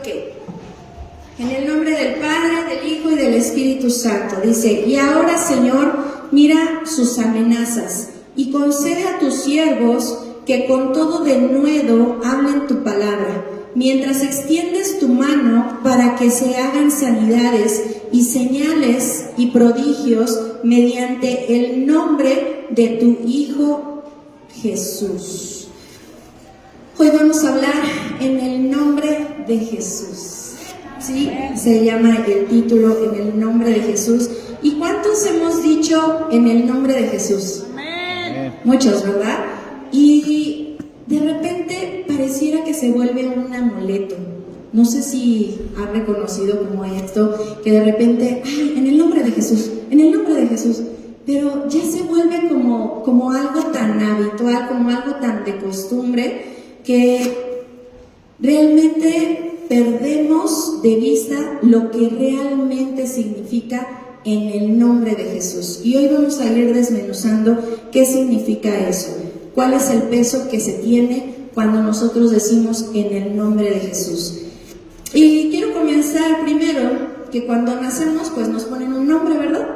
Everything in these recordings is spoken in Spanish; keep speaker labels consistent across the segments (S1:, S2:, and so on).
S1: Ok. En el nombre del Padre, del Hijo y del Espíritu Santo. Dice, y ahora, Señor, mira sus amenazas y concede a tus siervos que con todo denuedo hablen tu palabra, mientras extiendes tu mano para que se hagan sanidades y señales y prodigios mediante el nombre de tu Hijo Jesús. Hoy vamos a hablar en el nombre de Jesús. ¿Sí? Se llama el título en el nombre de Jesús. ¿Y cuántos hemos dicho en el nombre de Jesús? Amén. Muchos, ¿verdad? Y de repente pareciera que se vuelve un amuleto. No sé si han reconocido como esto, que de repente, ay, en el nombre de Jesús, en el nombre de Jesús. Pero ya se vuelve como algo tan habitual, como algo tan de costumbre, que realmente perdemos de vista lo que realmente significa en el nombre de Jesús. Y hoy vamos a ir desmenuzando qué significa eso, cuál es el peso que se tiene cuando nosotros decimos en el nombre de Jesús. Y quiero comenzar primero que cuando nacemos pues nos ponen un nombre, ¿verdad?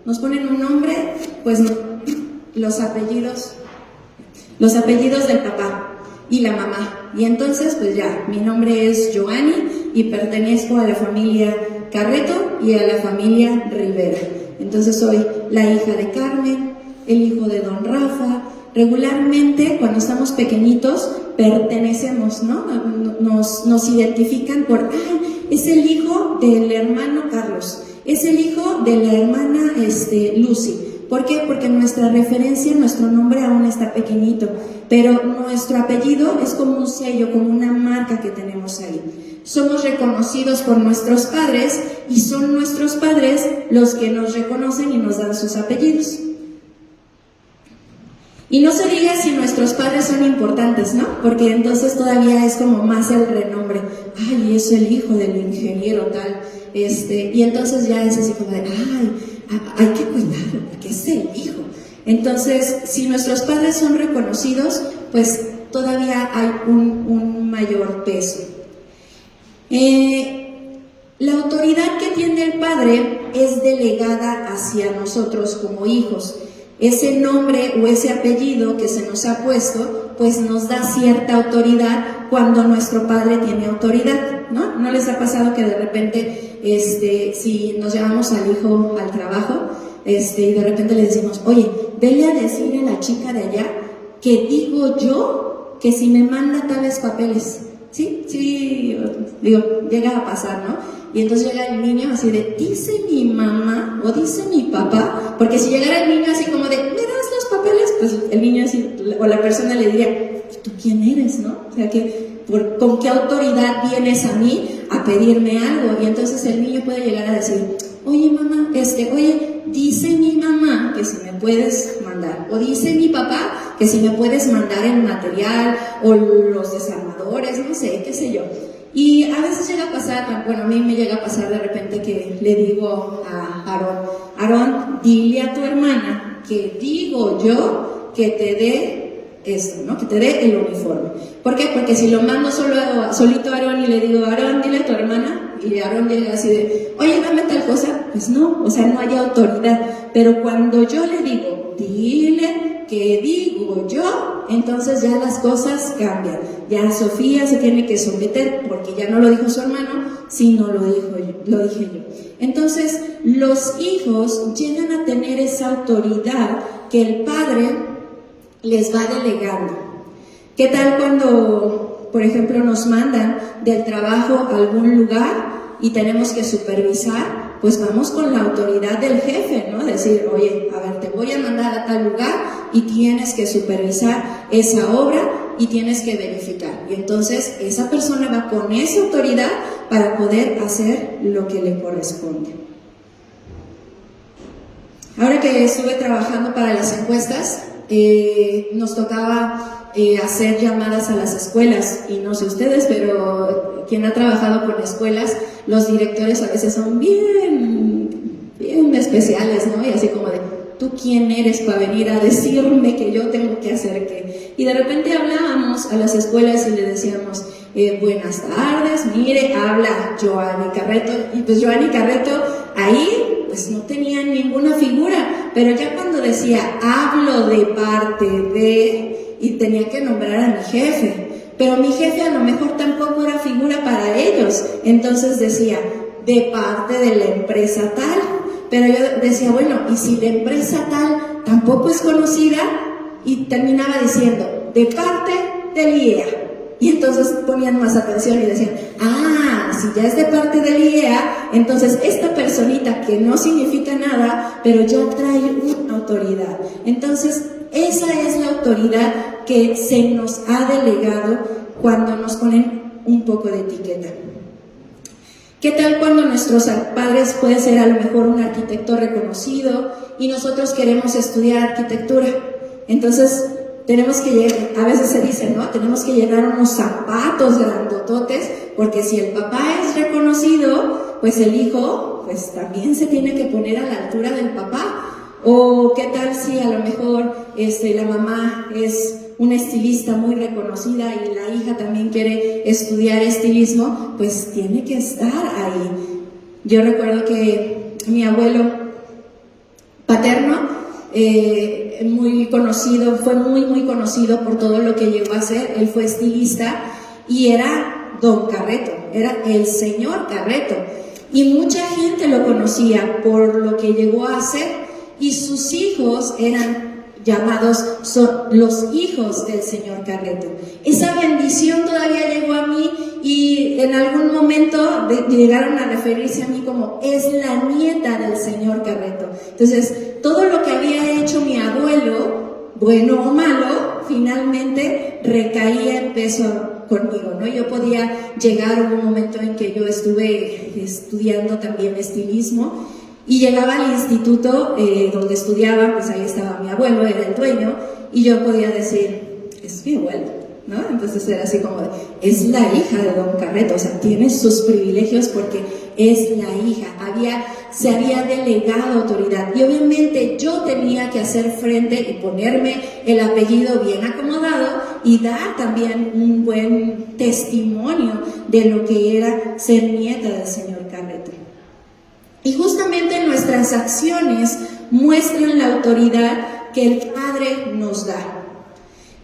S1: Nos ponen un nombre, pues los apellidos del papá y la mamá. Y entonces pues ya, mi nombre es Joanny y pertenezco a la familia Carreto y a la familia Rivera. Entonces soy la hija de Carmen, el hijo de don Rafa. Regularmente cuando estamos pequeñitos pertenecemos, ¿no? Nos identifican por, es el hijo del hermano Carlos, es el hijo de la hermana Lucy. ¿Por qué? Porque nuestra referencia, nuestro nombre aún está pequeñito, pero nuestro apellido es como un sello, como una marca que tenemos ahí. Somos reconocidos por nuestros padres y son nuestros padres los que nos reconocen y nos dan sus apellidos. Y no se diga si nuestros padres son importantes, ¿no? Porque entonces todavía es como más el renombre. Ay, es el hijo del ingeniero tal. Y entonces ya es así como de, hay que cuidarlo porque es el hijo. Entonces, si nuestros padres son reconocidos, pues todavía hay un mayor peso. La autoridad que tiene el padre es delegada hacia nosotros como hijos. Ese nombre o ese apellido que se nos ha puesto, pues nos da cierta autoridad cuando nuestro padre tiene autoridad, ¿no? ¿No les ha pasado que de repente, si nos llevamos al hijo al trabajo, y de repente le decimos, oye, vele a decir a la chica de allá que digo yo que si me manda tales papeles? Sí, digo, llega a pasar, ¿no? Y entonces llega el niño así de, dice mi mamá o dice mi papá, porque si llegara el niño así como de, ¿me das los papeles? Pues el niño así, o la persona le diría, ¿tú quién eres, no? O sea, ¿con qué autoridad vienes a mí a pedirme algo? Y entonces el niño puede llegar a decir, oye mamá, oye, dice mi mamá que si me puedes mandar, o dice mi papá que si me puedes mandar el material, o los desarmadores, no sé, qué sé yo. Y a veces llega a pasar, bueno, a mí me llega a pasar de repente que le digo a Aarón, dile a tu hermana que digo yo que te dé esto, ¿no? Que te dé el uniforme. ¿Por qué? Porque si lo mando solito a Aarón y le digo, Aarón, dile a tu hermana, y Aarón llega así de, oye, dame tal cosa, pues no, o sea, no hay autoridad. Pero cuando yo le digo, dile que digo yo, entonces ya las cosas cambian. Ya Sofía se tiene que someter porque ya no lo dijo su hermano, sino lo dije yo. Entonces, los hijos llegan a tener esa autoridad que el padre les va delegando. ¿Qué tal cuando, por ejemplo, nos mandan del trabajo a algún lugar y tenemos que supervisar? Pues vamos con la autoridad del jefe, ¿no? Decir, oye, a ver, te voy a mandar a tal lugar y tienes que supervisar esa obra y tienes que verificar. Y entonces esa persona va con esa autoridad para poder hacer lo que le corresponde. Ahora que estuve trabajando para las encuestas, nos tocaba hacer llamadas a las escuelas, y no sé ustedes, pero quien ha trabajado con escuelas, los directores a veces son bien especiales, ¿no? Y así como de, ¿tú quién eres para venir a decirme que yo tengo que hacer qué? Y de repente hablábamos a las escuelas y le decíamos, buenas tardes, mire, habla Joanny Carreto, y pues Joanny Carreto ahí pues no tenía ninguna figura, pero ya cuando decía, hablo de parte de, y tenía que nombrar a mi jefe, pero mi jefe a lo mejor tampoco era figura para ellos, entonces decía, de parte de la empresa tal, pero yo decía, bueno, y si la empresa tal tampoco es conocida, y terminaba diciendo, de parte del IEA, y entonces ponían más atención y decían, si ya es de parte del IEA, entonces esta personita que no significa nada, pero ya trae una autoridad. Entonces, esa es la autoridad que se nos ha delegado cuando nos ponen un poco de etiqueta. ¿Qué tal cuando nuestros padres puede ser a lo mejor un arquitecto reconocido y nosotros queremos estudiar arquitectura? Entonces, tenemos que llegar, a veces se dice, ¿no? Tenemos que llegar unos zapatos grandototes, porque si el papá es reconocido, pues el hijo, pues también se tiene que poner a la altura del papá. O qué tal si a lo mejor la mamá es una estilista muy reconocida y la hija también quiere estudiar estilismo, pues tiene que estar ahí. Yo recuerdo que mi abuelo paterno, muy conocido, fue muy conocido por todo lo que llegó a hacer. Él fue estilista y era Don Carreto, era el señor Carreto, y mucha gente lo conocía por lo que llegó a hacer, y sus hijos eran llamados, son los hijos del señor Carreto. Esa bendición todavía llegó a mí, y en algún momento llegaron a referirse a mí como, es la nieta del señor Carreto. Entonces, todo lo que había hecho mi abuelo, bueno o malo, finalmente recaía en peso conmigo, ¿no? Yo podía llegar a un momento en que yo estuve estudiando también estilismo, y llegaba al instituto donde estudiaba, pues ahí estaba mi abuelo, era el dueño, y yo podía decir, es mi abuelo, ¿no? Entonces era así como, es la hija de Don Carreto, o sea, tiene sus privilegios porque es la hija, se había delegado autoridad, y obviamente yo tenía que hacer frente y ponerme el apellido bien acomodado y dar también un buen testimonio de lo que era ser nieta del señor Carreto. Y justamente nuestras acciones muestran la autoridad que el Padre nos da.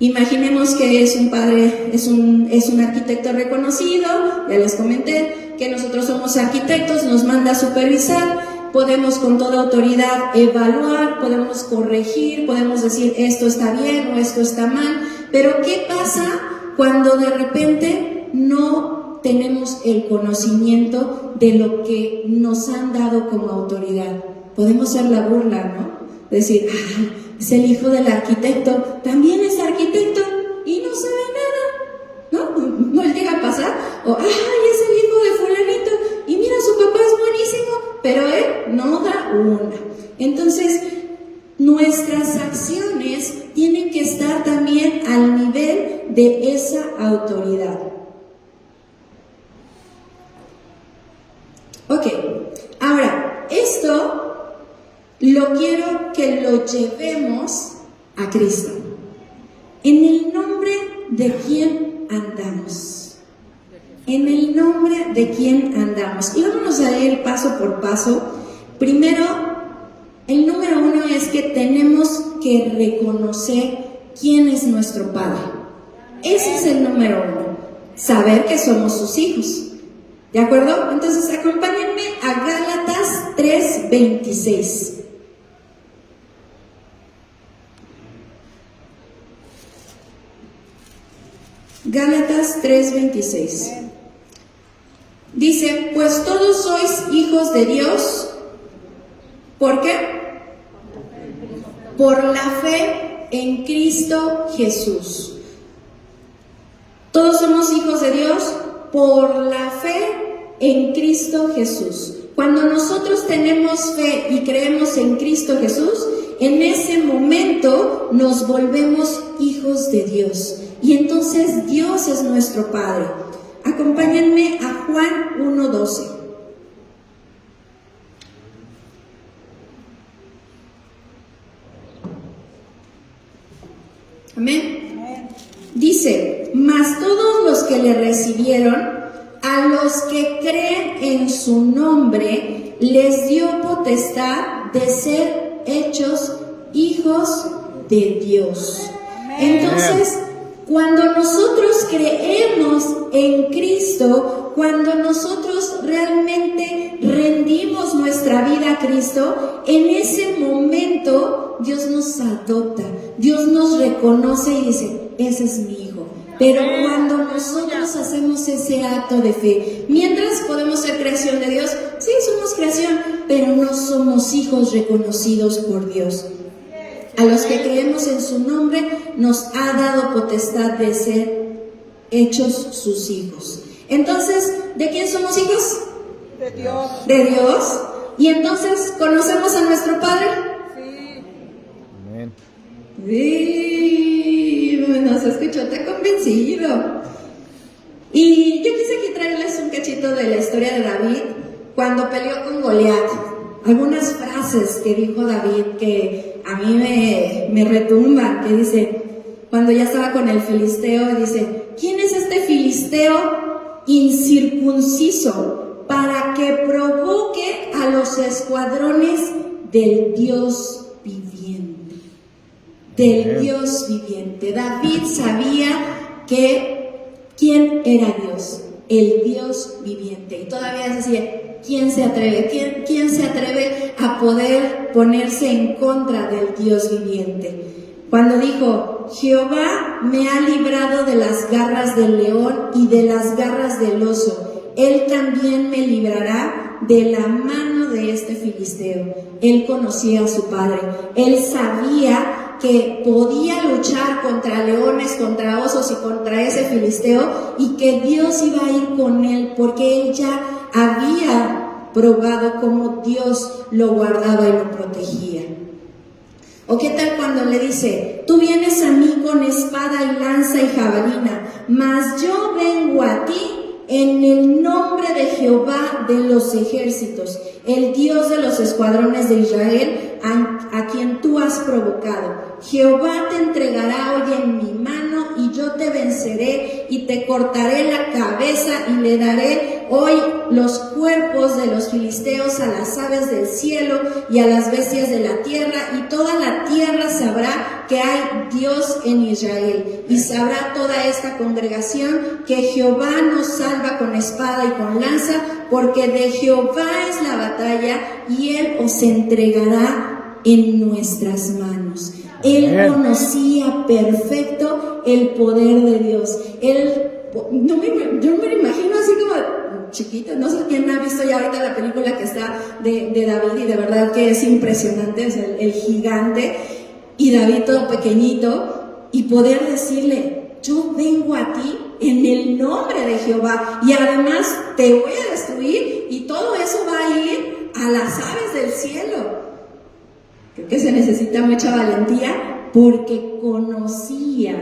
S1: Imaginemos que es un padre, es un arquitecto reconocido, ya les comenté que nosotros somos arquitectos, nos manda a supervisar, podemos con toda autoridad evaluar, podemos corregir, podemos decir esto está bien o esto está mal, pero ¿qué pasa cuando de repente no tenemos el conocimiento de lo que nos han dado como autoridad? Podemos ser la burla, ¿no? Decir, es el hijo del arquitecto, también es arquitecto y no sabe nada, ¿no? No llega a pasar, o es el hijo de fulanito y mira, su papá es buenísimo, pero él no da una. Entonces, nuestras acciones tienen que estar también al nivel de esa autoridad. Ok, ahora, esto lo quiero que lo llevemos a Cristo. En el nombre de quién andamos. En el nombre de quién andamos. Y vámonos a leer paso por paso. Primero, el número 1 es que tenemos que reconocer quién es nuestro Padre. Ese es el número 1. Saber que somos sus hijos. ¿De acuerdo? Entonces acompáñenme a Gálatas 3:26. Gálatas 3:26. Dice, pues todos sois hijos de Dios. ¿Por qué? Por la fe en Cristo Jesús. Todos somos hijos de Dios por la fe en Cristo Jesús. Cuando nosotros tenemos fe y creemos en Cristo Jesús, en ese momento nos volvemos hijos de Dios. Y entonces Dios es nuestro Padre. Acompáñenme a Juan 1:12. Amén. Dice, mas todos los que que le recibieron, a los que creen en su nombre, les dio potestad de ser hechos hijos de Dios. Entonces, cuando nosotros creemos en Cristo, cuando nosotros realmente rendimos nuestra vida a Cristo, en ese momento Dios nos adopta, Dios nos reconoce y dice, ese es mi hijo. Pero cuando nosotros hacemos ese acto de fe, mientras podemos ser creación de Dios, sí somos creación, pero no somos hijos reconocidos por Dios. A los que creemos en su nombre nos ha dado potestad de ser hechos sus hijos. Entonces, ¿de quién somos hijos?
S2: De Dios.
S1: De Dios. Y entonces, ¿conocemos a nuestro Padre?
S2: Sí.
S3: Amén.
S1: Sí, nos escuchó, está convencido. Y yo quise aquí traerles un cachito de la historia de David cuando peleó con Goliat. Algunas frases que dijo David que a mí me retumban, que dice, cuando ya estaba con el filisteo, dice, ¿quién es este filisteo incircunciso para que provoque a los escuadrones del Dios viviente? Del Dios viviente. David sabía quién era Dios, el Dios viviente. Y todavía decía, ¿quién se atreve? ¿Quién se atreve a poder ponerse en contra del Dios viviente? Cuando dijo, Jehová me ha librado de las garras del león y de las garras del oso, Él también me librará de la mano de este filisteo. Él conocía a su padre, él sabía que podía luchar contra leones, contra osos y contra ese filisteo, y que Dios iba a ir con él, porque él ya había probado cómo Dios lo guardaba y lo protegía. ¿O qué tal cuando le dice, tú vienes a mí con espada y lanza y jabalina, mas yo vengo a ti en el nombre de Jehová de los ejércitos, el Dios de los escuadrones de Israel, a quien tú has provocado? Jehová te entregará hoy en mi mano y yo te venceré y te cortaré la cabeza y le daré hoy los cuerpos de los filisteos a las aves del cielo y a las bestias de la tierra, y toda la tierra sabrá que hay Dios en Israel, y sabrá toda esta congregación que Jehová nos salva con espada y con lanza, porque de Jehová es la batalla y Él os entregará en nuestras manos. Él conocía perfecto el poder de Dios. Yo me lo imagino así como chiquito. No sé quién ha visto ya ahorita la película que está de David, y de verdad que es impresionante, es el gigante, y David todo pequeñito, y poder decirle, yo vengo a ti en el nombre de Jehová, y además te voy a destruir, y todo eso va a ir a las aves del cielo. Creo que se necesita mucha valentía, porque conocía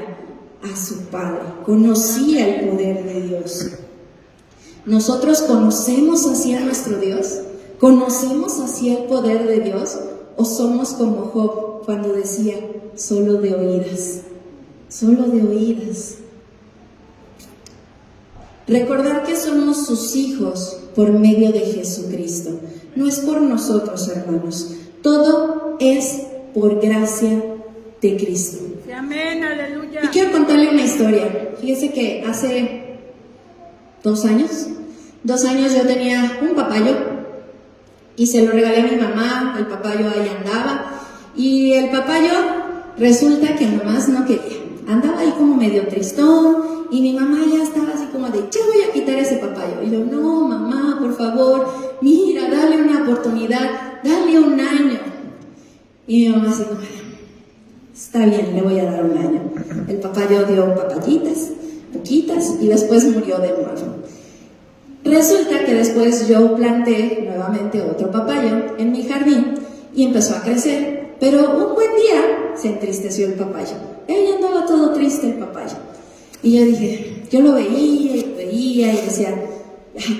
S1: a su Padre, conocía el poder de Dios. ¿Nosotros conocemos así a nuestro Dios? ¿Conocemos así el poder de Dios? ¿O somos como Job cuando decía, solo de oídas? Solo de oídas. Recordar que somos sus hijos por medio de Jesucristo. No es por nosotros, hermanos. Todo es por gracia de Cristo.
S2: Amén, aleluya.
S1: Y quiero contarle una historia. Fíjese que hace 2 años yo tenía un papayo y se lo regalé a mi mamá. El papayo ahí andaba, y el papayo resulta que nomás no quería. Andaba ahí como medio tristón, y mi mamá ya estaba así como de, ya voy a quitar ese papayo. Y yo, no mamá, por favor, mira, dale una oportunidad, dale 1 año. Y mi mamá así como, está bien, le voy a dar 1 año. El papayo dio papayitas, poquitas, y después murió de nuevo. Resulta que después yo planté nuevamente otro papayo en mi jardín y empezó a crecer, pero un buen día se entristeció el papayo. Ella andaba todo triste el papayo. Y yo dije, yo lo veía y decía,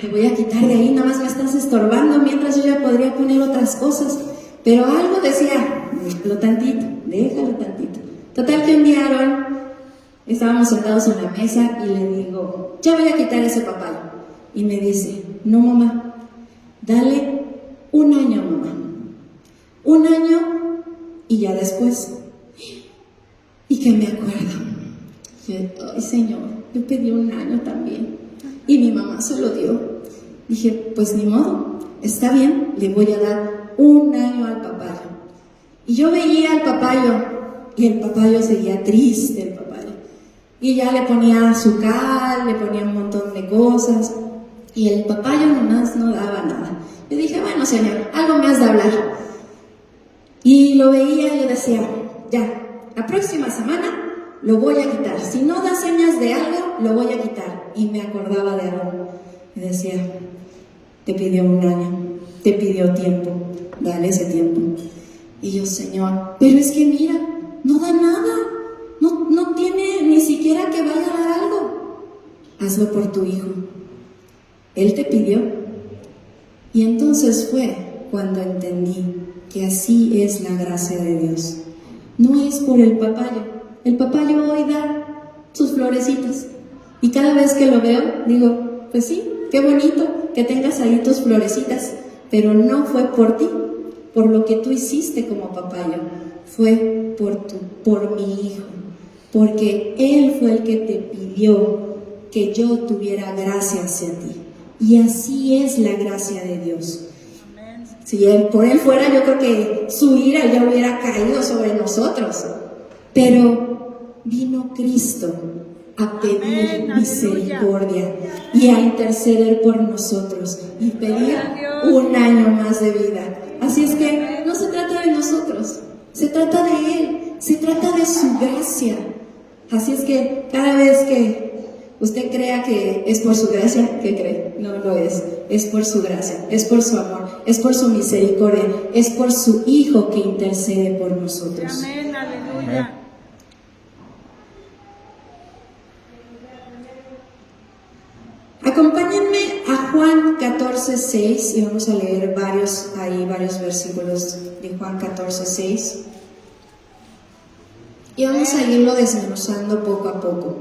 S1: te voy a quitar de ahí, nada más me estás estorbando, mientras yo ya podría poner otras cosas. Pero algo decía, déjalo tantito. Total que un día Aarón estábamos sentados en la mesa y le digo, ya voy a quitar ese papayo. Y me dice, no mamá, dale 1 año mamá, 1 año y ya después. Y que me acuerdo, dije, ay Señor, yo pedí 1 año también y mi mamá se lo dio. Dije, pues ni modo, está bien, le voy a dar 1 año al papayo. Y yo veía al papayo y el papayo seguía triste, el papayo. Y ya le ponía su cal, le ponía un montón de cosas y el papayo nomás no daba nada. Yo dije, bueno Señor, algo me has de hablar. Y lo veía y yo decía, ya, la próxima semana lo voy a quitar. Si no da señas de algo, lo voy a quitar. Y me acordaba de algo. Y decía, te pidió 1 año, te pidió tiempo, dale ese tiempo. Y yo, Señor, pero es que mira, no da nada, no tiene ni siquiera que vaya a dar algo. Hazlo por tu hijo. Él te pidió. Y entonces fue cuando entendí que así es la gracia de Dios. No es por el papayo. El papayo hoy da sus florecitas. Y cada vez que lo veo, digo, pues sí, qué bonito que tengas ahí tus florecitas. Pero no fue por ti, por lo que tú hiciste como papayo. Fue por mi hijo. Porque él fue el que te pidió que yo tuviera gracia hacia ti. Y así es la gracia de Dios. Si por él fuera, yo creo que su ira ya hubiera caído sobre nosotros. Pero vino Cristo a pedir misericordia y a interceder por nosotros y pedir 1 año más de vida. Así es que no se trata de nosotros, se trata de Él, se trata de su gracia. Así es que cada vez que usted crea que es por su gracia, ¿qué cree? No lo es. Es por su gracia, es por su amor, es por su misericordia, es por su Hijo que intercede por nosotros.
S2: Amén, aleluya.
S1: Acompáñenme a Juan 14:6 y vamos a leer varios versículos de Juan 14:6 y vamos a irlo desmenuzando poco a poco.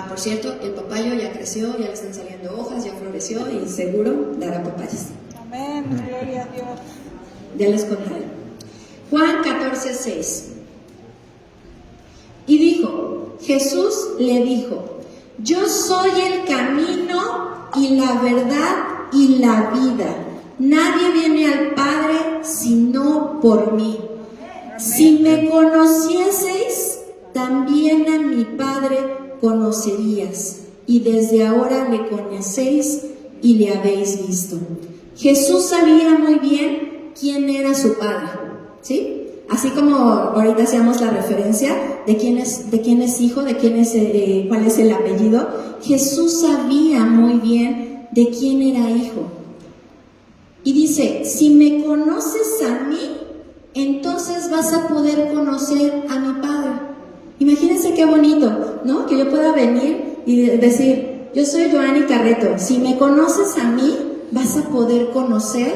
S1: Por cierto, el papayo ya creció, ya le están saliendo hojas, ya floreció y seguro dará papayas.
S2: Amén, gloria a Dios.
S1: Ya les contaré. Juan 14:6. Y dijo, Jesús le dijo, yo soy el camino y la verdad y la vida. Nadie viene al Padre sino por mí. Si me conocieseis, también a mi Padre conocerías, y desde ahora le conocéis y le habéis visto. Jesús sabía muy bien quién era su Padre, ¿sí? Así como ahorita hacíamos la referencia de quién es hijo, de quién es, cuál es el apellido. Jesús sabía muy bien de quién era hijo. Y dice, si me conoces a mí, entonces vas a poder conocer a mi Padre. Imagínense qué bonito, ¿no? Que yo pueda venir y decir, yo soy Joanny Carreto, si me conoces a mí, vas a poder conocer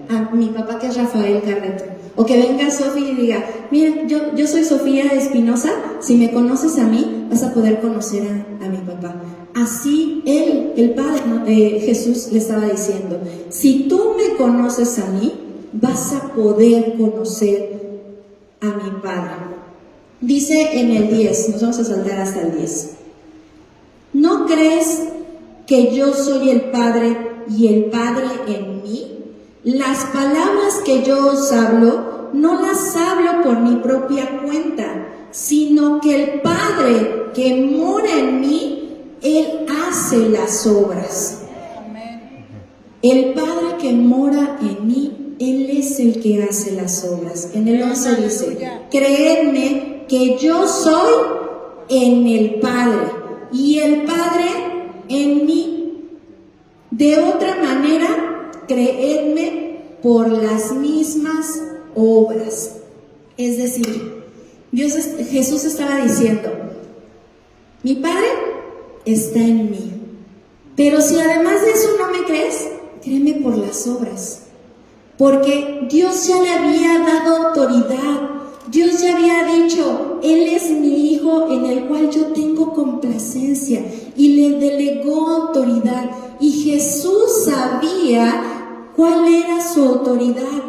S1: a mi papá que es Rafael Carreto. O que venga Sofía y diga, mira, yo soy Sofía Espinosa, si me conoces a mí, vas a poder conocer a mi papá. Así el Padre, Jesús le estaba diciendo, si tú me conoces a mí, vas a poder conocer a mi Padre. Dice en el 10, nos vamos a saltar hasta el 10. ¿No crees que yo soy el Padre y el Padre en mí? Las palabras que yo os hablo, no las hablo por mi propia cuenta, sino que el Padre que mora en mí, Él hace las obras.
S2: Amén.
S1: El Padre que mora en mí, Él es el que hace las obras. En el 11 dice, creedme que yo soy en el Padre y el Padre en mí. De otra manera, creedme por las mismas obras. Es decir, Jesús estaba diciendo, mi Padre está en mí. Pero si además de eso no me crees, créeme por las obras. porque Dios ya le había dado autoridad. Dios ya había dicho, Él es mi Hijo en el cual yo tengo complacencia, y le delegó autoridad. Y Jesús sabía cuál era su autoridad,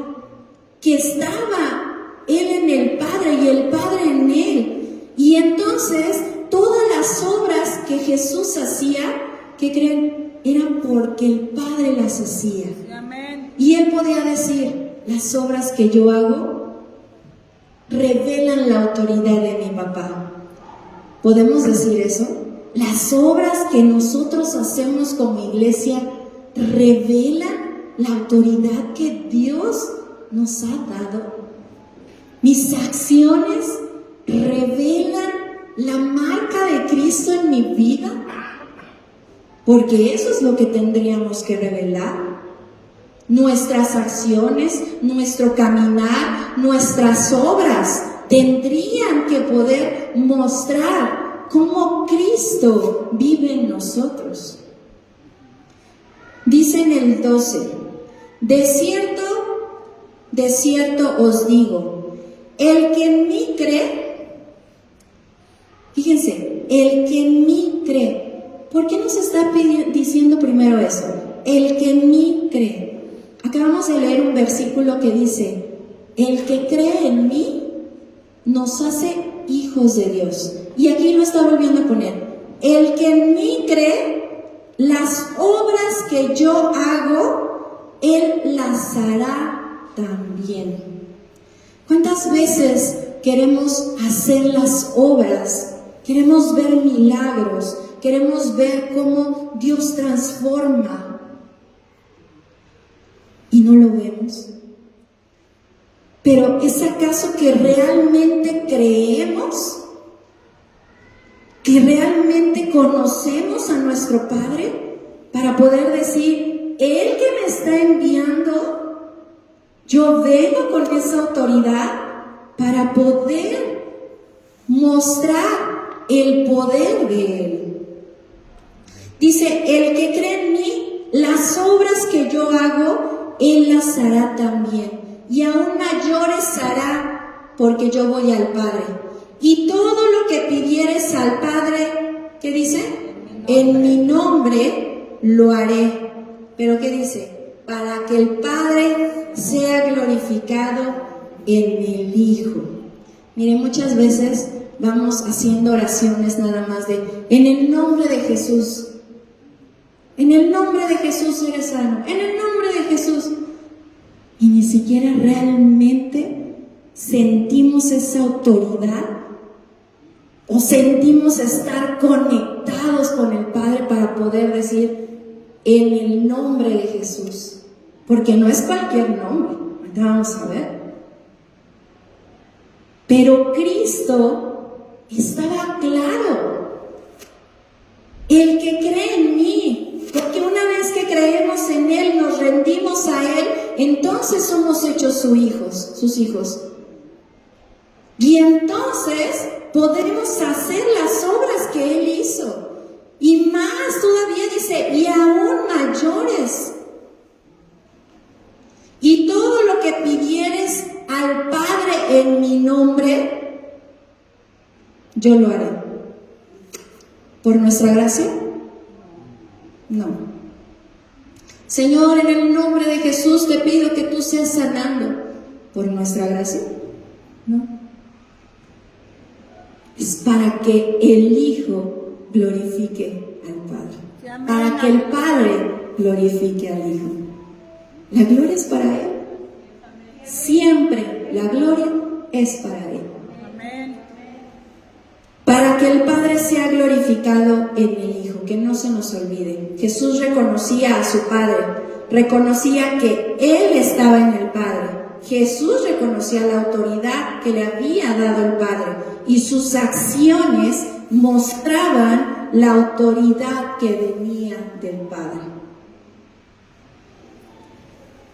S1: que estaba Él en el Padre y el Padre en Él. Y entonces todas las obras que Jesús hacía, ¿qué creen? Eran porque el Padre las hacía.
S2: Amén.
S1: Y Él podía decir, las obras que yo hago revelan la autoridad de mi papá. ¿Podemos decir eso? Las obras que nosotros hacemos como iglesia revelan la autoridad que Dios nos ha dado. Mis acciones revelan la marca de Cristo en mi vida, porque eso es lo que tendríamos que revelar. Nuestras acciones, nuestro caminar, nuestras obras tendrían que poder mostrar cómo Cristo vive en nosotros. Dice en el 12, de cierto os digo, el que en mí cree, fíjense, el que en mí cree, ¿por qué nos está diciendo primero eso? El que en mí cree. Acabamos de leer un versículo que dice, el que cree en mí nos hace hijos de Dios. Y aquí lo está volviendo a poner, el que en mí cree, las obras que yo hago, Él las hará también. ¿Cuántas veces queremos hacer las obras? Queremos ver milagros, queremos ver cómo Dios transforma. Y no lo vemos. Pero ¿es acaso que realmente creemos? ¿Que realmente conocemos a nuestro Padre? Para poder decir, Él que me está enviando, yo vengo con esa autoridad para poder mostrar el poder de Él. Dice, el que cree en mí, las obras que yo hago, Él las hará también, y aún mayores hará, porque yo voy al Padre. Y todo lo que pidieres al Padre, ¿qué dice? En mi nombre lo haré. ¿Pero qué dice? Para que el Padre sea glorificado en el Hijo. Miren, muchas veces vamos haciendo oraciones nada más de, en el nombre de Jesús. En el nombre de Jesús eres sano. En el nombre de Jesús. Y ni siquiera realmente sentimos esa autoridad o sentimos estar conectados con el Padre para poder decir en el nombre de Jesús. Porque no es cualquier nombre. Ahorita vamos a ver. Pero Cristo estaba claro. El que cree en mí, porque una vez que creemos en Él, nos rendimos a Él, entonces somos hechos sus hijos. Y entonces podremos hacer las obras que Él hizo. Y más todavía dice, y aún mayores. Y todo lo que pidieres al Padre en mi nombre, yo lo haré. ¿Por nuestra gracia? No. Señor, en el nombre de Jesús te pido que tú seas sanando. ¿Por nuestra gracia? No. Es para que el Hijo glorifique al Padre. Para que el Padre glorifique al Hijo. La gloria es para Él. Siempre la gloria es para Él. Para que el Padre sea glorificado en el Hijo, que no se nos olvide. Jesús reconocía a su Padre, reconocía que Él estaba en el Padre. Jesús reconocía la autoridad que le había dado el Padre y sus acciones mostraban la autoridad que venía del Padre.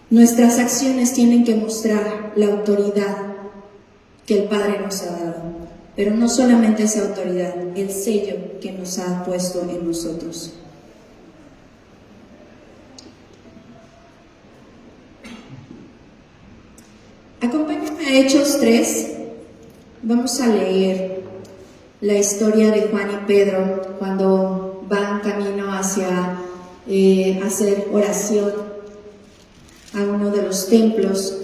S1: Nuestras acciones tienen que mostrar la autoridad que el Padre nos ha dado, pero no solamente esa autoridad, el sello que nos ha puesto en nosotros. Acompáñame a Hechos 3. Vamos a leer la historia de Juan y Pedro cuando van camino hacia hacer oración a uno de los templos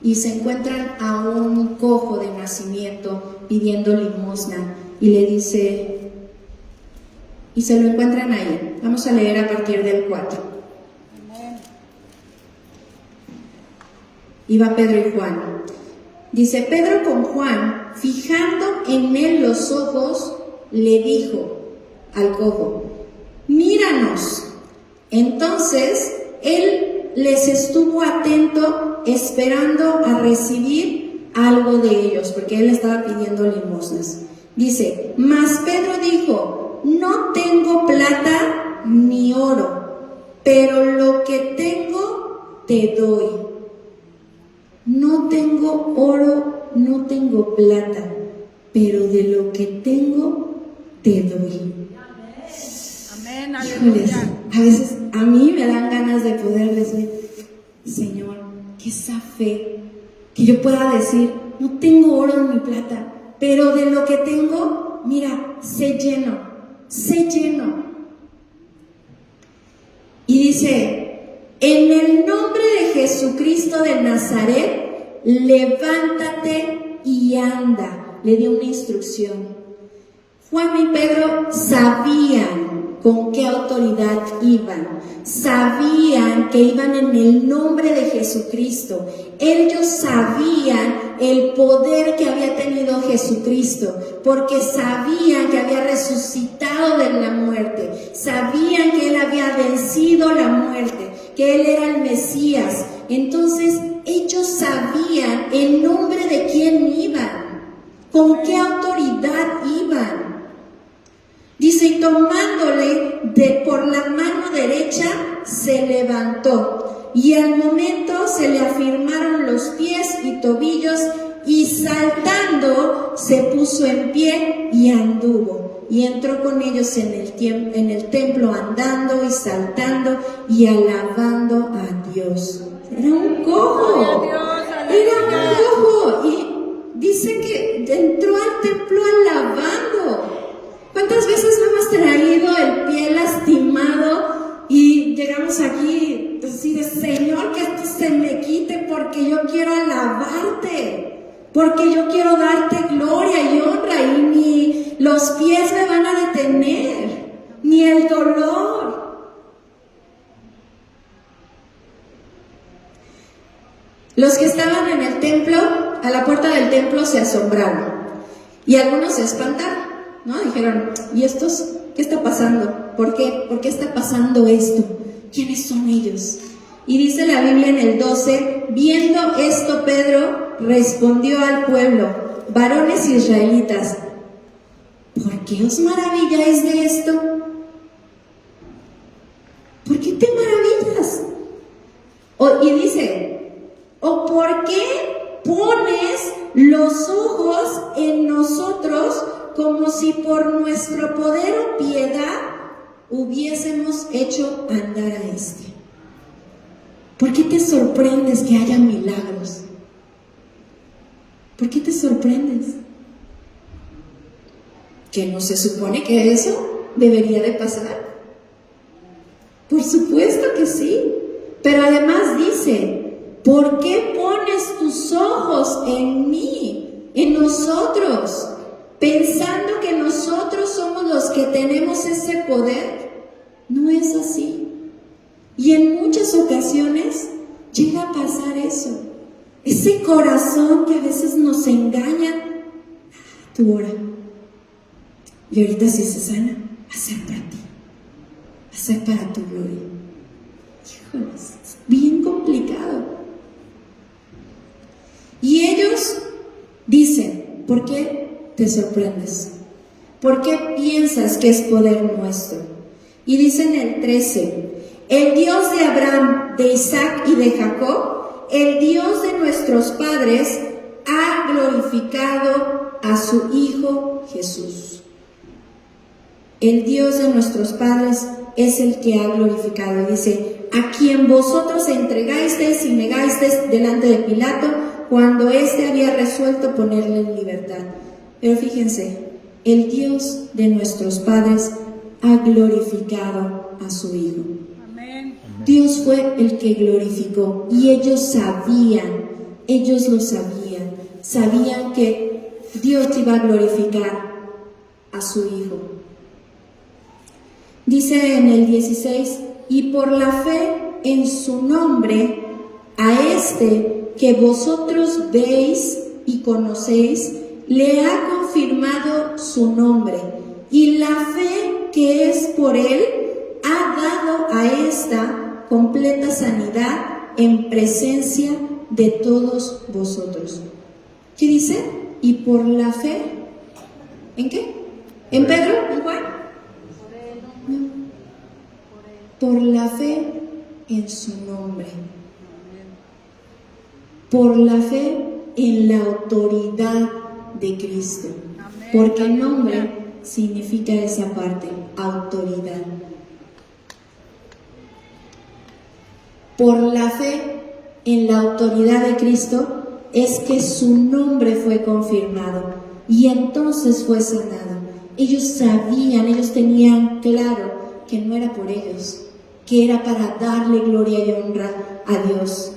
S1: y se encuentran a un cojo de nacimiento pidiendo limosna y le dice, y se lo encuentran ahí. Vamos a leer a partir del 4. Iba Pedro y Juan. Dice, Pedro con Juan, fijando en él los ojos, le dijo al cojo, míranos. Entonces él les estuvo atento, esperando a recibir algo de ellos, porque él estaba pidiendo limosnas. Dice, mas Pedro dijo, no tengo plata ni oro, pero lo que tengo te doy. No tengo oro, no tengo plata, pero de lo que tengo te doy.
S2: Amén,
S1: Híjoles,
S2: aleluya.
S1: a veces a mí me dan ganas de poder decir, Señor, que esa fe, que yo pueda decir, no tengo oro ni plata, pero de lo que tengo, mira, sé lleno. Y dice, en el nombre de Jesucristo de Nazaret, levántate y anda. Le dio una instrucción. Juan y Pedro sabían con qué autoridad iban. Sabían que iban en el nombre de Jesucristo. Ellos sabían el poder que había tenido Jesucristo, porque sabían que había resucitado de la muerte. Sabían que Él había vencido la muerte, que Él era el Mesías. Entonces ellos sabían en nombre de quién iban, con qué autoridad iban. Dice, y tomándole por la mano derecha, se levantó, y al momento se le afirmaron los pies y tobillos, y saltando se puso en pie y anduvo, y entró con ellos en el templo andando y saltando y alabando a Dios. Era un cojo, y dice que entró al templo alabando. ¿Cuántas veces no hemos traído el pie lastimado y llegamos aquí así de, Señor, que esto se me quite porque yo quiero alabarte, porque yo quiero darte gloria y honra, y ni los pies me van a detener, ni el dolor? Los que estaban en el templo, a la puerta del templo, se asombraron y algunos se espantaron, ¿no? Dijeron, ¿y estos qué está pasando? ¿Por qué? ¿Por qué está pasando esto? ¿Quiénes son ellos? Y dice la Biblia en el 12, viendo esto Pedro respondió al pueblo, varones israelitas, ¿por qué os maravilláis de esto? ¿Por qué te maravillas? Y dice, ¿o por qué pones los ojos en nosotros como si por nuestro poder o piedad hubiésemos hecho andar a este? ¿Por qué te sorprendes que haya milagros? ¿Por qué te sorprendes? ¿Que no se supone que eso debería de pasar? Por supuesto que sí, pero además dice, ¿por qué pones tus ojos en mí, en nosotros, pensando que nosotros somos los que tenemos ese poder? No es así. Y en muchas ocasiones llega a pasar eso. Ese corazón que a veces nos engaña. Tú ora. Y ahorita si se sana, va a ser para ti. Va a ser para tu gloria. Híjoles, es bien complicado. Y ellos dicen, ¿por qué te sorprendes? ¿Por qué piensas que es poder nuestro? Y dicen el 13, el Dios de Abraham, de Isaac y de Jacob, el Dios de nuestros padres, ha glorificado a su Hijo Jesús. El Dios de nuestros padres es el que ha glorificado. Dice, a quien vosotros entregasteis y negasteis delante de Pilato, cuando éste había resuelto ponerle en libertad. Pero fíjense, el Dios de nuestros padres ha glorificado a su Hijo.
S2: Amén.
S1: Dios fue el que glorificó y ellos lo sabían que Dios iba a glorificar a su Hijo. Dice en el 16, y por la fe en su nombre, a este que vosotros veis y conocéis, le ha confirmado su nombre, y la fe que es por él ha dado a esta completa sanidad en presencia de todos vosotros. ¿Qué dice? Y por la fe, ¿en qué? ¿En Pedro? ¿En Juan? No. Por la fe en su nombre. Por la fe en la autoridad de Cristo. Porque nombre significa esa parte, autoridad. Por la fe en la autoridad de Cristo es que su nombre fue confirmado y entonces fue sanado. Ellos sabían, ellos tenían claro que no era por ellos, que era para darle gloria y honra a Dios.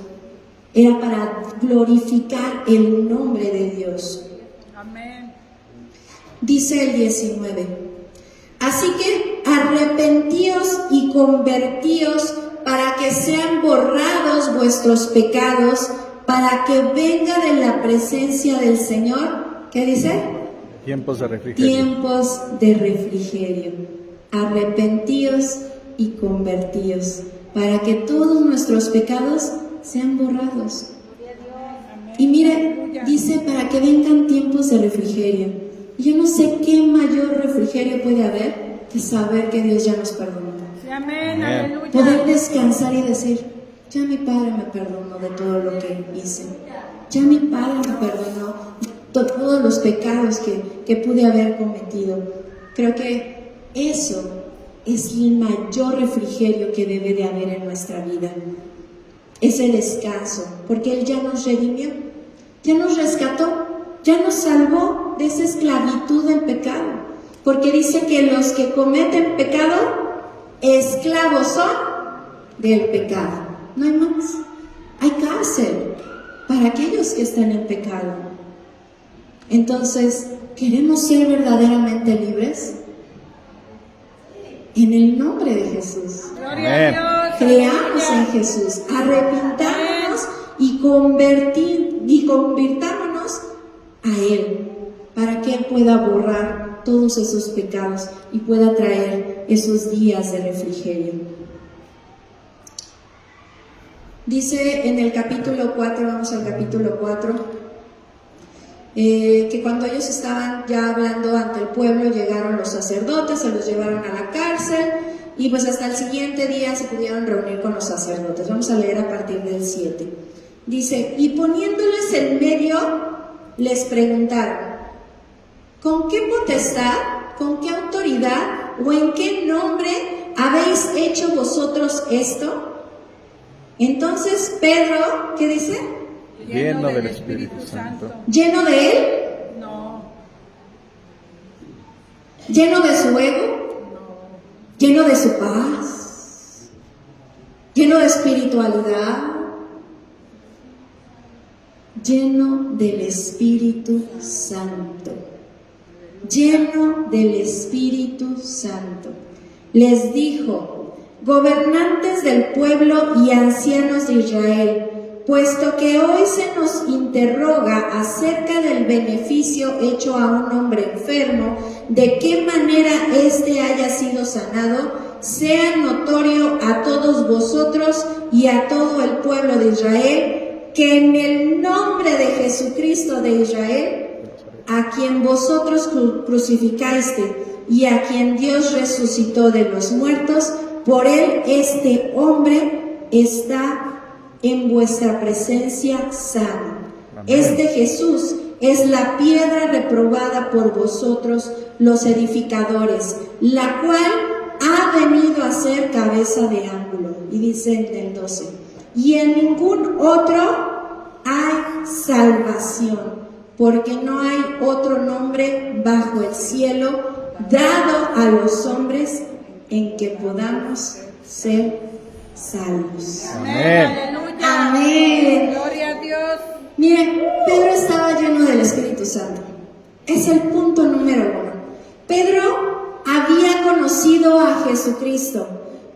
S1: Era para glorificar el nombre de Dios.
S2: Amén.
S1: Dice el 19, así que arrepentíos y convertíos para que sean borrados vuestros pecados, para que venga de la presencia del Señor, ¿qué dice?
S3: Tiempos de refrigerio.
S1: Tiempos de refrigerio. Arrepentíos y convertíos, para que todos nuestros pecados sean borrados. Y mire, dice para que vengan tiempos de refrigerio. Yo no sé qué mayor refrigerio puede haber que saber que Dios ya nos perdonó.
S2: Sí, amén, aleluya.
S1: Poder descansar y decir, ya mi Padre me perdonó de todo lo que hice. Ya mi Padre me perdonó de todos los pecados que pude haber cometido. Creo que eso es el mayor refrigerio que debe de haber en nuestra vida. Ese descanso, porque Él ya nos redimió, ya nos rescató, ya nos salvó de esa esclavitud del pecado. Porque dice que los que cometen pecado, esclavos son del pecado. No hay más. Hay cárcel para aquellos que están en pecado. Entonces, ¿queremos ser verdaderamente libres? En el nombre de Jesús.
S2: Gloria a Dios.
S1: Creamos en Jesús, arrepentámonos y convirtámonos a Él, para que Él pueda borrar todos esos pecados y pueda traer esos días de refrigerio. Dice en el capítulo 4, vamos al capítulo 4, que cuando ellos estaban ya hablando ante el pueblo, llegaron los sacerdotes, se los llevaron a la cárcel, y pues hasta el siguiente día se pudieron reunir con los sacerdotes. Vamos a leer a partir del 7. Dice, y poniéndoles en medio, les preguntaron, ¿con qué potestad, con qué autoridad o en qué nombre habéis hecho vosotros esto? Entonces Pedro, ¿qué dice?
S3: Lleno del Espíritu Santo.
S1: ¿Lleno de él?
S2: No.
S1: ¿Lleno de su ego? ¿Lleno de su paz? ¿Lleno de espiritualidad? Lleno del Espíritu Santo. Lleno del Espíritu Santo. Les dijo, gobernantes del pueblo y ancianos de Israel, puesto que hoy se nos interroga acerca del beneficio hecho a un hombre enfermo, de qué manera éste haya sido sanado, sea notorio a todos vosotros y a todo el pueblo de Israel, que en el nombre de Jesucristo de Israel, a quien vosotros crucificaste y a quien Dios resucitó de los muertos, por él este hombre está en vuestra presencia sano.
S3: Amén.
S1: Este Jesús es la piedra reprobada por vosotros los edificadores, la cual ha venido a ser cabeza de ángulo. Y dice en el 12, y en ningún otro hay salvación, porque no hay otro nombre bajo el cielo dado a los hombres en que podamos ser salvos.
S2: Amén. Aleluya.
S1: Amén.
S2: Gloria a Dios.
S1: Miren, Pedro estaba lleno del Espíritu Santo. Es el punto número 1. Pedro había conocido a Jesucristo.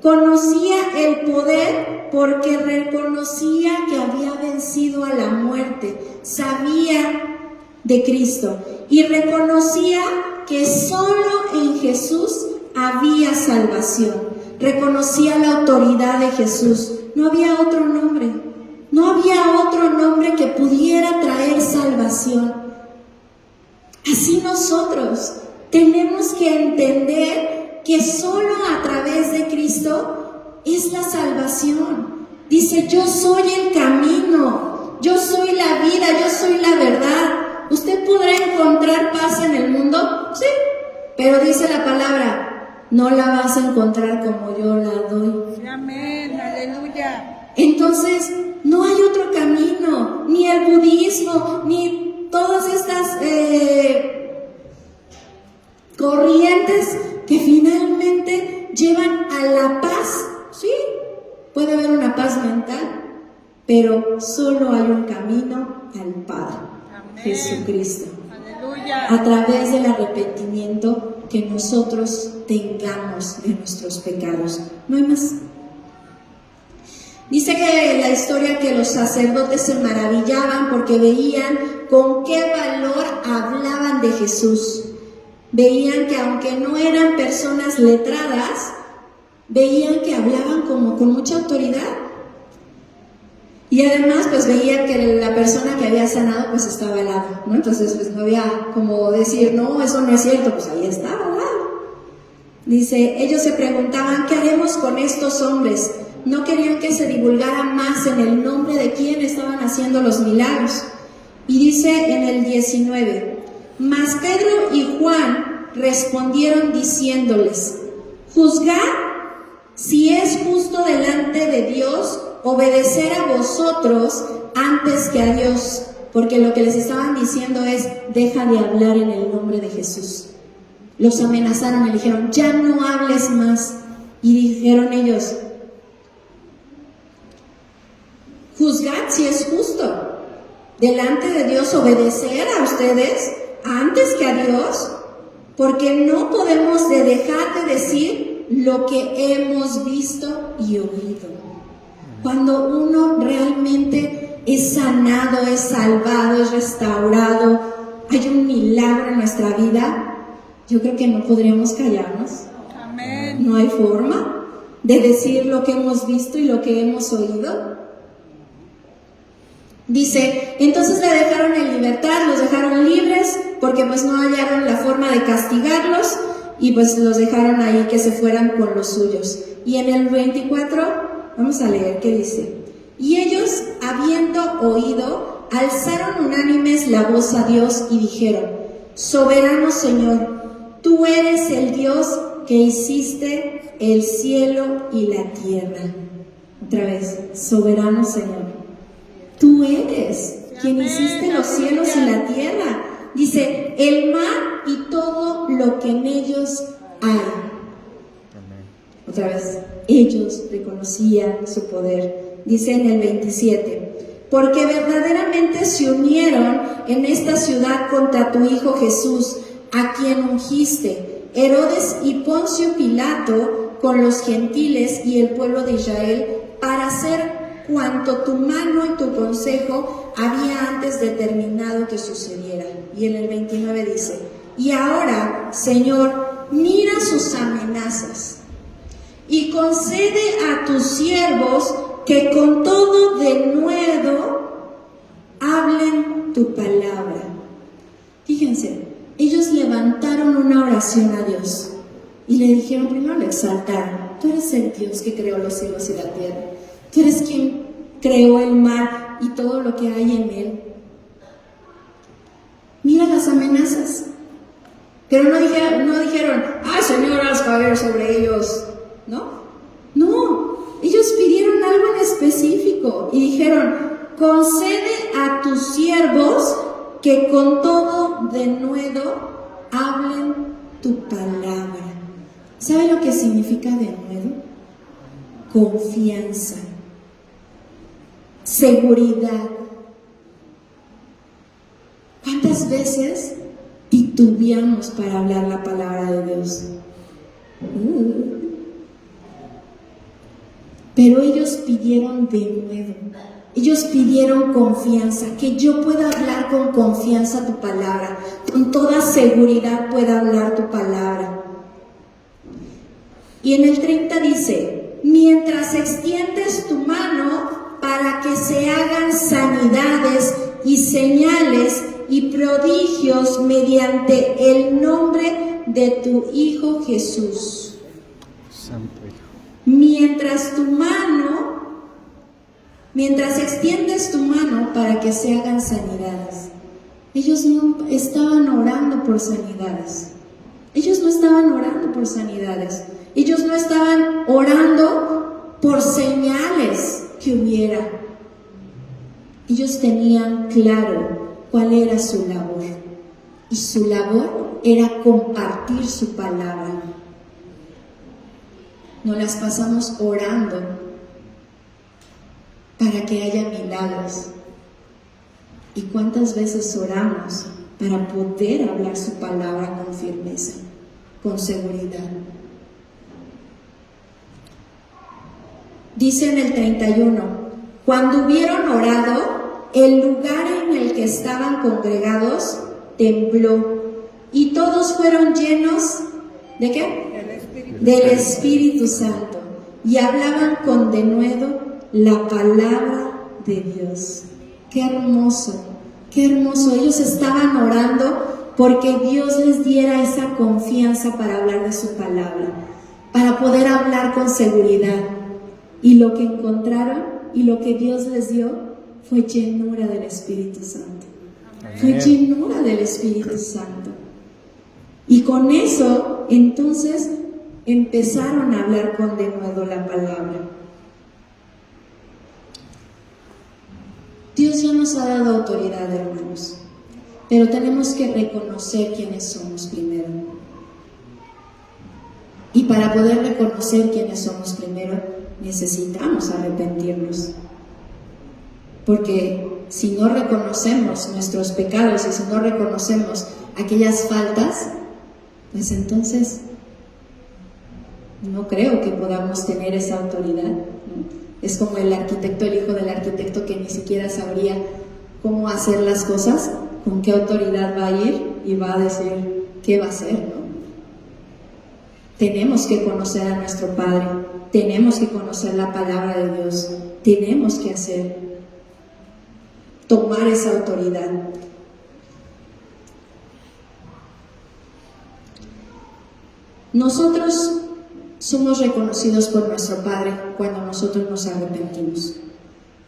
S1: Conocía el poder porque reconocía que había vencido a la muerte. Sabía de Cristo y reconocía que solo en Jesús había salvación. Reconocía la autoridad de Jesús. No había otro nombre. No había otro nombre que pudiera traer salvación. Así nosotros tenemos que entender que solo a través de Cristo es la salvación. Dice, yo soy el camino, yo soy la vida, yo soy la verdad. ¿Usted podrá encontrar paz en el mundo? Sí, pero dice la palabra, no la vas a encontrar como yo la doy.
S2: Amén. Aleluya.
S1: Entonces, no hay otro camino, ni el budismo, ni todas estas corrientes que finalmente llevan a la paz. Sí, puede haber una paz mental, pero solo hay un camino al Padre,
S2: Amén.
S1: Jesucristo.
S2: Aleluya.
S1: A través del arrepentimiento que nosotros tengamos de nuestros pecados. No hay más. Dice que la historia que los sacerdotes se maravillaban porque veían con qué valor hablaban de Jesús. Veían que aunque no eran personas letradas, veían que hablaban como con mucha autoridad. Y además pues veían que la persona que había sanado pues estaba al lado, ¿no? Entonces pues no había como decir, no, eso no es cierto, pues ahí estaba al lado. Dice, ellos se preguntaban, ¿qué haremos con estos hombres? No querían que se divulgara más en el nombre de quién estaban haciendo los milagros. Y dice en el 19, mas Pedro y Juan respondieron diciéndoles, juzgad si es justo delante de Dios obedecer a vosotros antes que a Dios, porque lo que les estaban diciendo es, deja de hablar en el nombre de Jesús. Los amenazaron y dijeron, ya no hables más. Y dijeron ellos, juzgad si es justo delante de Dios obedecer a ustedes antes que a Dios, porque no podemos dejar de decir lo que hemos visto y oído. Cuando uno realmente es sanado, es salvado, es restaurado, hay un milagro en nuestra vida, yo creo que no podríamos callarnos.
S2: Amén.
S1: No hay forma de decir lo que hemos visto y lo que hemos oído. Dice, entonces le dejaron en libertad, los dejaron libres, porque pues no hallaron la forma de castigarlos, y pues los dejaron ahí que se fueran con los suyos. Y en el 24, vamos a leer qué dice. Y ellos, habiendo oído, alzaron unánimes la voz a Dios y dijeron, soberano Señor, tú eres el Dios que hiciste el cielo y la tierra. Otra vez, soberano Señor. Tú eres quien hiciste los cielos y la tierra. Dice, el mar y todo lo que en ellos hay.
S3: Amén.
S1: Otra vez, ellos reconocían su poder. Dice en el 27, porque verdaderamente se unieron en esta ciudad contra tu Hijo Jesús, a quien ungiste, Herodes y Poncio Pilato, con los gentiles y el pueblo de Israel, para hacer cuanto tu mano y tu consejo había antes determinado que sucediera. Y en el 29 dice, y ahora, Señor, mira sus amenazas y concede a tus siervos que con todo denuedo hablen tu palabra. Fíjense, ellos levantaron una oración a Dios y le dijeron, primero le exaltaron, tú eres el Dios que creó los cielos y la tierra. Tú eres quien creó el mar y todo lo que hay en él. Mira las amenazas. Pero no dijeron, Señor, haz caer sobre ellos. No, ellos pidieron algo en específico y dijeron, concede a tus siervos que con todo denuedo hablen tu palabra. ¿Sabe lo que significa denuedo? Confianza, seguridad. ¿Cuántas veces titubeamos para hablar la palabra de Dios? Pero ellos pidieron denuedo, ellos pidieron confianza, que yo pueda hablar con confianza tu palabra, con toda seguridad pueda hablar tu palabra. Y en el 30 dice, mientras extiendes tu mano para que se hagan sanidades y señales y prodigios mediante el nombre de tu Hijo Jesús.
S3: Santo Hijo.
S1: Mientras extiendes tu mano para que se hagan sanidades. Ellos no estaban orando por sanidades. Ellos no estaban orando por sanidades. Ellos no estaban orando por señales que hubiera. Ellos tenían claro cuál era su labor. Y su labor era compartir su palabra. Nos las pasamos orando para que haya milagros. ¿Y cuántas veces oramos para poder hablar su palabra con firmeza, con seguridad? Dice en el 31, cuando hubieron orado, el lugar en el que estaban congregados tembló y todos fueron llenos ¿de qué? Del Espíritu Santo, y hablaban con denuedo la palabra de Dios. Qué hermoso, qué hermoso. Ellos estaban orando porque Dios les diera esa confianza para hablar de su palabra, para poder hablar con seguridad. Y lo que encontraron y lo que Dios les dio fue llenura del Espíritu Santo. Fue llenura del Espíritu Santo. Y con eso, entonces, empezaron a hablar con denuedo la palabra. Dios ya nos ha dado autoridad, hermanos, pero tenemos que reconocer quiénes somos primero. Y para poder reconocer quiénes somos primero, necesitamos arrepentirnos. Porque si no reconocemos nuestros pecados y si no reconocemos aquellas faltas, pues entonces no creo que podamos tener esa autoridad. Es como el arquitecto, el hijo del arquitecto, que ni siquiera sabría cómo hacer las cosas, con qué autoridad va a ir y va a decir qué va a hacer, ¿no? Tenemos que conocer a nuestro Padre, tenemos que conocer la palabra de Dios, tenemos que tomar esa autoridad. Nosotros somos reconocidos por nuestro Padre cuando nosotros nos arrepentimos.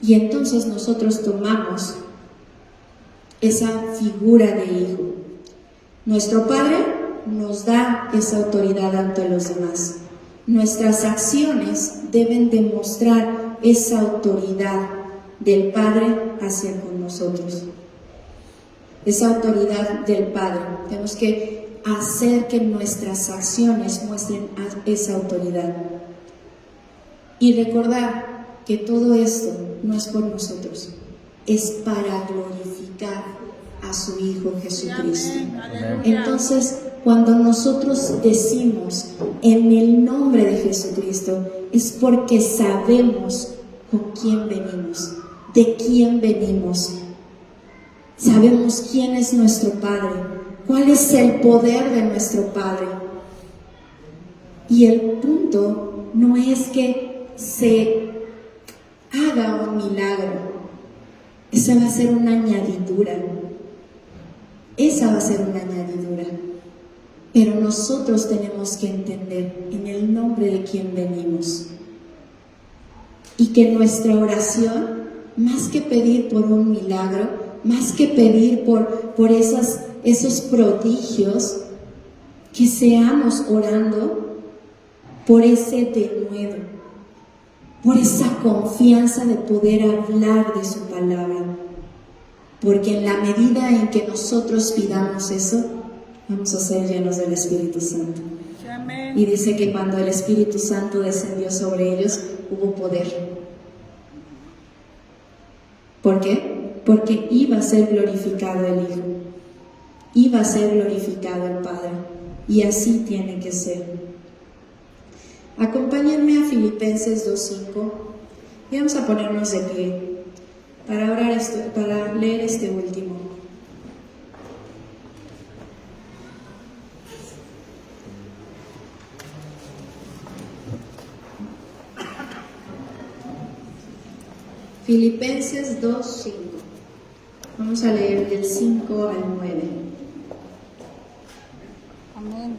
S1: Y entonces nosotros tomamos esa figura de hijo. Nuestro Padre nos da esa autoridad ante los demás. Nuestras acciones deben demostrar esa autoridad del Padre hacia con nosotros. Esa autoridad del Padre. Tenemos que hacer que nuestras acciones muestren esa autoridad. Y recordar que todo esto no es por nosotros, es para glorificar a su Hijo Jesucristo. Entonces, cuando nosotros decimos en el nombre de Jesucristo, es porque sabemos con quién venimos, de quién venimos. Sabemos quién es nuestro Padre, cuál es el poder de nuestro Padre. Y el punto no es que se haga un milagro, esa va a ser una añadidura. Esa va a ser una añadidura. Pero nosotros tenemos que entender en el nombre de quién venimos. Y que nuestra oración, más que pedir por un milagro, más que pedir por esos prodigios, que seamos orando por ese denuedo, por esa confianza de poder hablar de su palabra. porque en la medida en que nosotros pidamos eso, vamos a ser llenos del Espíritu Santo.
S2: Amén.
S1: Y dice que cuando el Espíritu Santo descendió sobre ellos, hubo poder. ¿Por qué? Porque iba a ser glorificado el Hijo, iba a ser glorificado el Padre, y así tiene que ser. Acompáñenme a Filipenses 2:5 y vamos a ponernos de pie para leer este último. Filipenses 2:5. Vamos a leer del 5 al 9.
S2: Amén.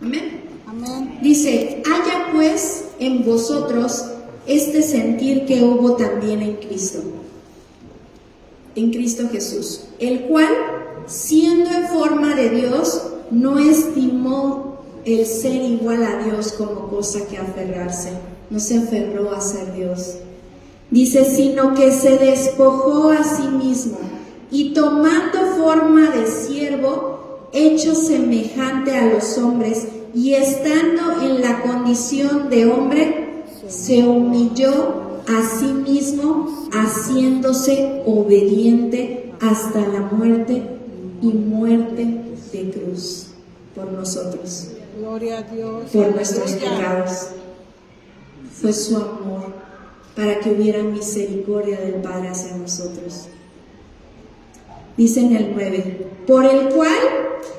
S1: Amén.
S2: Amén.
S1: Dice, haya pues en vosotros este sentir que hubo también en Cristo Jesús, el cual, siendo en forma de Dios, no estimó el ser igual a Dios como cosa que aferrarse, no se aferró a ser Dios. Dice, sino que se despojó a sí mismo y tomando forma de siervo, hecho semejante a los hombres, y estando en la condición de hombre, se humilló a sí mismo, haciéndose obediente hasta la muerte y muerte de cruz por nosotros,
S2: Gloria a Dios.
S1: por nuestros
S2: Aleluya.
S1: pecados. Fue su amor para que hubiera misericordia del Padre hacia nosotros. Dice en el 9, por el cual,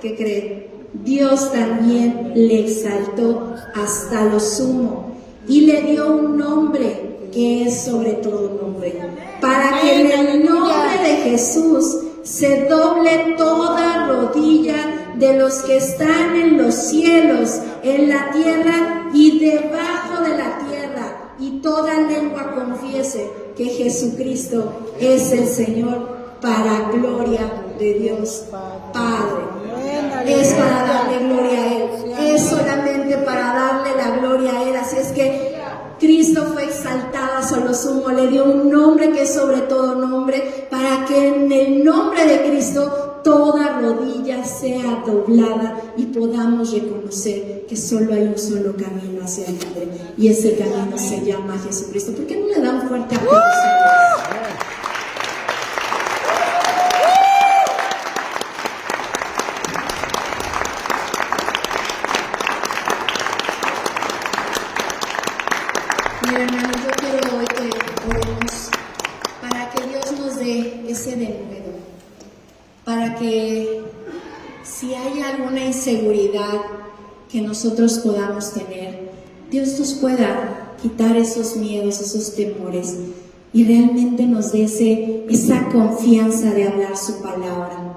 S1: ¿qué cree? Dios también le exaltó hasta lo sumo y le dio un nombre que es sobre todo nombre, para que en el nombre de Jesús se doble toda rodilla de los que están en los cielos, en la tierra y debajo de la tierra, y toda lengua confiese que Jesucristo es el Señor, para gloria de Dios Padre. Es para darle gloria a Él, es solamente para darle la gloria a Él. Así es que Cristo fue exaltado hasta lo sumo, le dio un nombre que es sobre todo nombre, para que en el nombre de Cristo toda rodilla sea doblada y podamos reconocer que solo hay un solo camino hacia el Padre, y ese camino se llama Jesucristo. ¿Por qué no le dan fuerte aplauso? Mira, hermanos, yo quiero hoy que oremos para que Dios nos dé ese denuedo, para que si hay alguna inseguridad que nosotros podamos tener, Dios nos pueda quitar esos miedos, esos temores, y realmente nos dé esa confianza de hablar su palabra.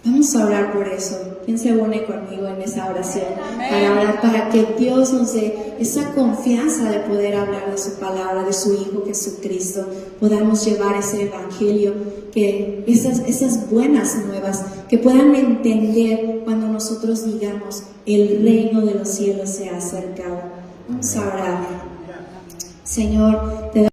S1: Vamos a orar por eso. ¿Quién se une conmigo en esa oración? Para orar, para que Dios nos dé esa confianza de poder hablar de su palabra, de su Hijo Jesucristo. Podamos llevar ese evangelio, que esas buenas nuevas, que puedan entender cuando nosotros digamos, el reino de los cielos se ha acercado. Vamos a orar. Señor, te